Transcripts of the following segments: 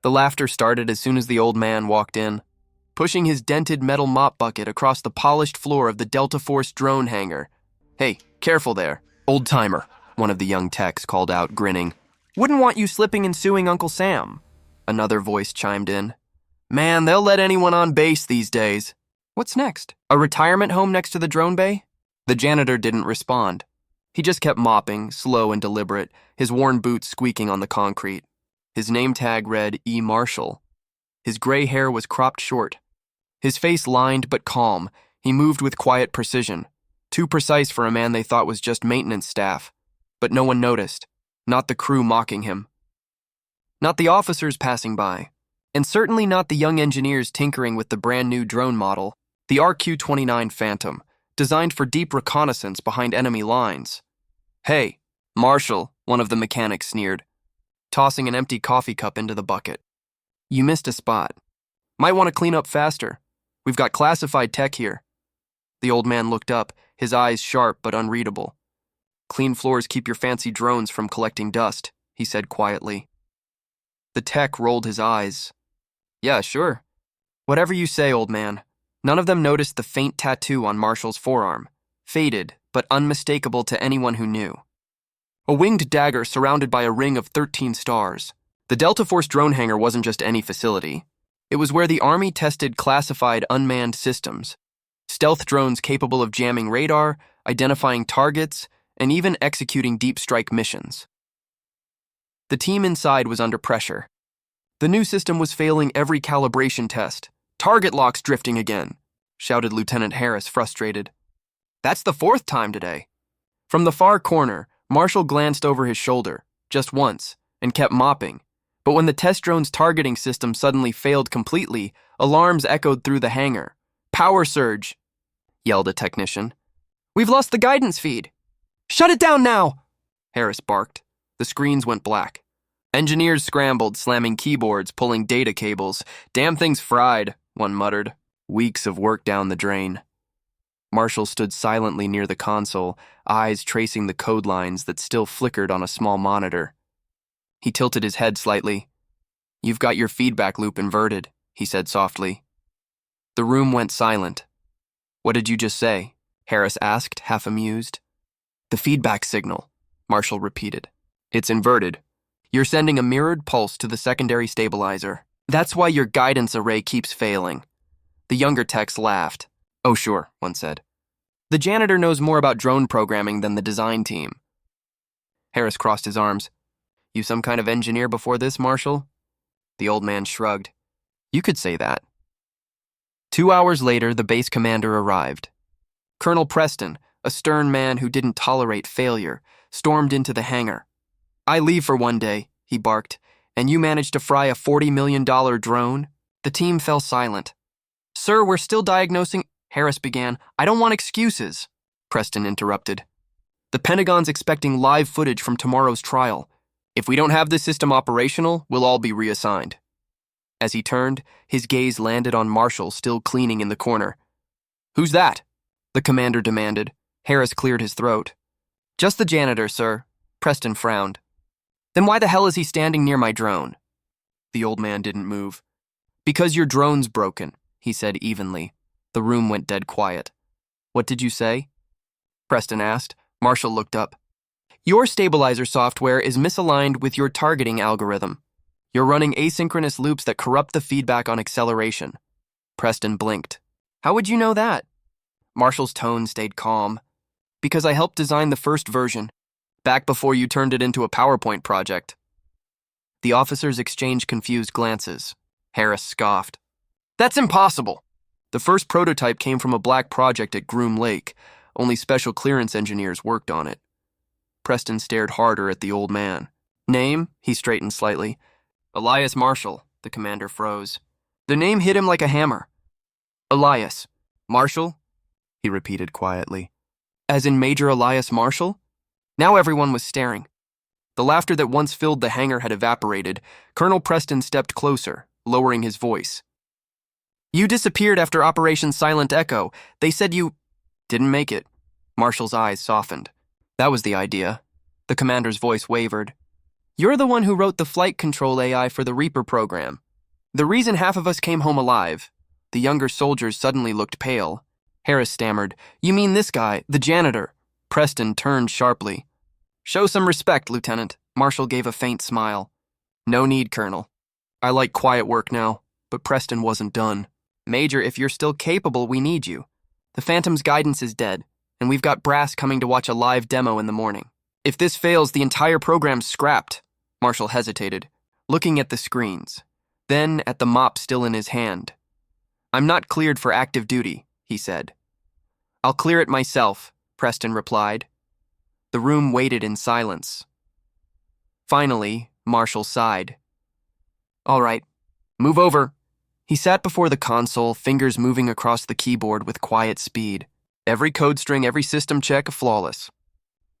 The laughter started as soon as the old man walked in, pushing his dented metal mop bucket across the polished floor of the Delta Force drone hangar. "Hey, careful there, old-timer," one of the young techs called out, grinning. "Wouldn't want you slipping and suing Uncle Sam," another voice chimed in. "Man, they'll let anyone on base these days." "What's next? A retirement home next to the drone bay?" The janitor didn't respond. He just kept mopping, slow and deliberate, his worn boots squeaking on the concrete. His name tag read E. Marshall. His gray hair was cropped short. His face lined but calm. He moved with quiet precision, too precise for a man they thought was just maintenance staff. But no one noticed, not the crew mocking him, not the officers passing by, and certainly not the young engineers tinkering with the brand new drone model, the RQ-29 Phantom, designed for deep reconnaissance behind enemy lines. "Hey, Marshall," one of the mechanics sneered, tossing an empty coffee cup into the bucket. "You missed a spot. Might want to clean up faster. We've got classified tech here." The old man looked up, his eyes sharp but unreadable. "Clean floors keep your fancy drones from collecting dust," he said quietly. The tech rolled his eyes. "Yeah, sure. Whatever you say, old man." None of them noticed the faint tattoo on Marshall's forearm, faded but unmistakable to anyone who knew. A winged dagger surrounded by a ring of 13 stars. The Delta Force drone hangar wasn't just any facility. It was where the Army tested classified unmanned systems, stealth drones capable of jamming radar, identifying targets, and even executing deep strike missions. The team inside was under pressure. The new system was failing every calibration test. "Target lock's drifting again," shouted Lieutenant Harris, frustrated. "That's the 4th time today." From the far corner, Marshall glanced over his shoulder, just once, and kept mopping. But when the test drone's targeting system suddenly failed completely, alarms echoed through the hangar. "Power surge," yelled a technician. "We've lost the guidance feed." "Shut it down now," Harris barked. The screens went black. Engineers scrambled, slamming keyboards, pulling data cables. "Damn thing's fried," one muttered. Weeks of work down the drain. Marshall stood silently near the console, eyes tracing the code lines that still flickered on a small monitor. He tilted his head slightly. "You've got your feedback loop inverted," he said softly. The room went silent. "What did you just say?" Harris asked, half amused. "The feedback signal," Marshall repeated. "It's inverted. You're sending a mirrored pulse to the secondary stabilizer. That's why your guidance array keeps failing." The younger techs laughed. "Oh sure," one said. "The janitor knows more about drone programming than the design team." Harris crossed his arms. "You some kind of engineer before this, Marshall?" The old man shrugged. "You could say that." 2 hours later, the base commander arrived. Colonel Preston, a stern man who didn't tolerate failure, stormed into the hangar. "I leave for one day," he barked, "and you managed to fry a $40 million drone?" The team fell silent. "Sir, we're still diagnosing," Harris began. "I don't want excuses," Preston interrupted. "The Pentagon's expecting live footage from tomorrow's trial. If we don't have this system operational, we'll all be reassigned." As he turned, his gaze landed on Marshall still cleaning in the corner. "Who's that?" the commander demanded. Harris cleared his throat. "Just the janitor, sir." Preston frowned. "Then why the hell is he standing near my drone?" The old man didn't move. "Because your drone's broken," he said evenly. The room went dead quiet. "What did you say?" Preston asked. Marshall looked up. "Your stabilizer software is misaligned with your targeting algorithm. You're running asynchronous loops that corrupt the feedback on acceleration." Preston blinked. "How would you know that?" Marshall's tone stayed calm. "Because I helped design the first version, back before you turned it into a PowerPoint project." The officers exchanged confused glances. Harris scoffed. "That's impossible." "The first prototype came from a black project at Groom Lake. Only special clearance engineers worked on it." Preston stared harder at the old man. "Name?" He straightened slightly. "Elias Marshall." The commander froze. The name hit him like a hammer. "Elias. Marshall?" he repeated quietly. "As in Major Elias Marshall?" Now everyone was staring. The laughter that once filled the hangar had evaporated. Colonel Preston stepped closer, lowering his voice. "You disappeared after Operation Silent Echo. They said you didn't make it." Marshall's eyes softened. "That was the idea." The commander's voice wavered. You're the one who wrote the flight control AI for the Reaper program. The reason half of us came home alive." The younger soldiers suddenly looked pale. Harris stammered, "You mean this guy, the janitor?" Preston turned sharply. "Show some respect, Lieutenant." Marshall gave a faint smile. "No need, Colonel. I like quiet work now." But Preston wasn't done. "Major, if you're still capable, we need you. The Phantom's guidance is dead, and we've got brass coming to watch a live demo in the morning. If this fails, the entire program's scrapped." Marshall hesitated, looking at the screens, then at the mop still in his hand. "I'm not cleared for active duty," he said. "I'll clear it myself," Preston replied. The room waited in silence. Finally, Marshall sighed. "All right, move over." He sat before the console, fingers moving across the keyboard with quiet speed. Every code string, every system check, flawless.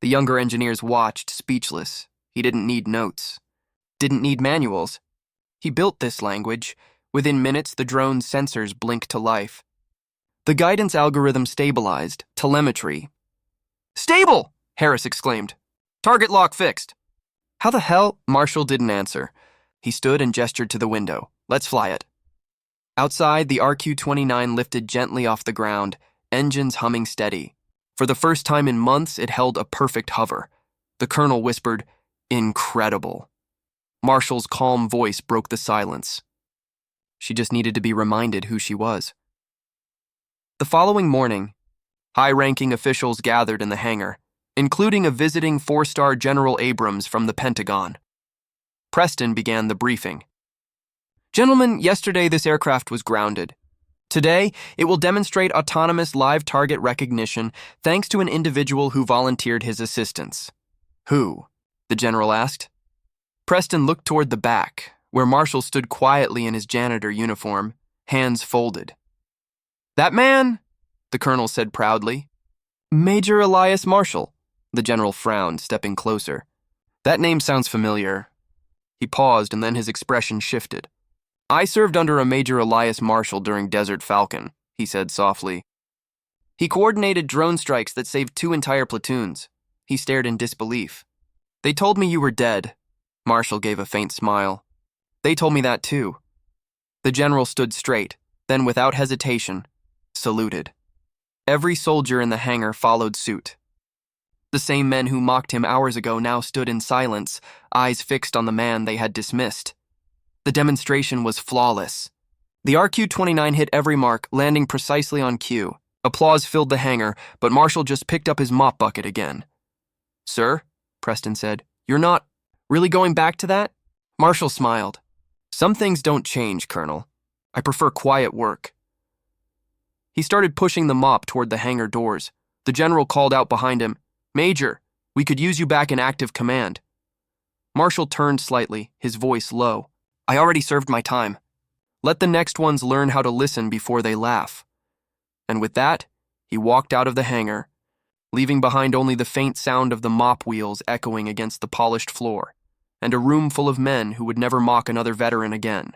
The younger engineers watched, speechless. He didn't need notes. Didn't need manuals. He built this language. Within minutes, the drone's sensors blinked to life. The guidance algorithm stabilized. Telemetry. "Stable!" Harris exclaimed. "Target lock fixed." "How the hell?" Marshall didn't answer. He stood and gestured to the window. "Let's fly it." Outside, the RQ-29 lifted gently off the ground, engines humming steady. For the first time in months, it held a perfect hover. The colonel whispered, "Incredible." Marshall's calm voice broke the silence. She just needed to be reminded who she was. The following morning, high-ranking officials gathered in the hangar, including a visiting 4-star General Abrams from the Pentagon. Preston began the briefing. "Gentlemen, yesterday this aircraft was grounded. Today, it will demonstrate autonomous live target recognition thanks to an individual who volunteered his assistance." "Who?" the general asked. Preston looked toward the back, where Marshall stood quietly in his janitor uniform, hands folded. "That man," the colonel said proudly. "Major Elias Marshall," the general frowned, stepping closer. "That name sounds familiar." He paused, and then his expression shifted. "I served under a Major Elias Marshall during Desert Falcon," he said softly. "He coordinated drone strikes that saved 2 entire platoons." He stared in disbelief. "They told me you were dead." Marshall gave a faint smile. "They told me that too." The general stood straight, then without hesitation, saluted. Every soldier in the hangar followed suit. The same men who mocked him hours ago now stood in silence, eyes fixed on the man they had dismissed. The demonstration was flawless. The RQ-29 hit every mark, landing precisely on cue. Applause filled the hangar, but Marshall just picked up his mop bucket again. "Sir," Preston said, "you're not really going back to that?" Marshall smiled. "Some things don't change, Colonel. I prefer quiet work." He started pushing the mop toward the hangar doors. The general called out behind him, "Major, we could use you back in active command." Marshall turned slightly, his voice low. "I already served my time. Let the next ones learn how to listen before they laugh." And with that, he walked out of the hangar, leaving behind only the faint sound of the mop wheels echoing against the polished floor, and a room full of men who would never mock another veteran again.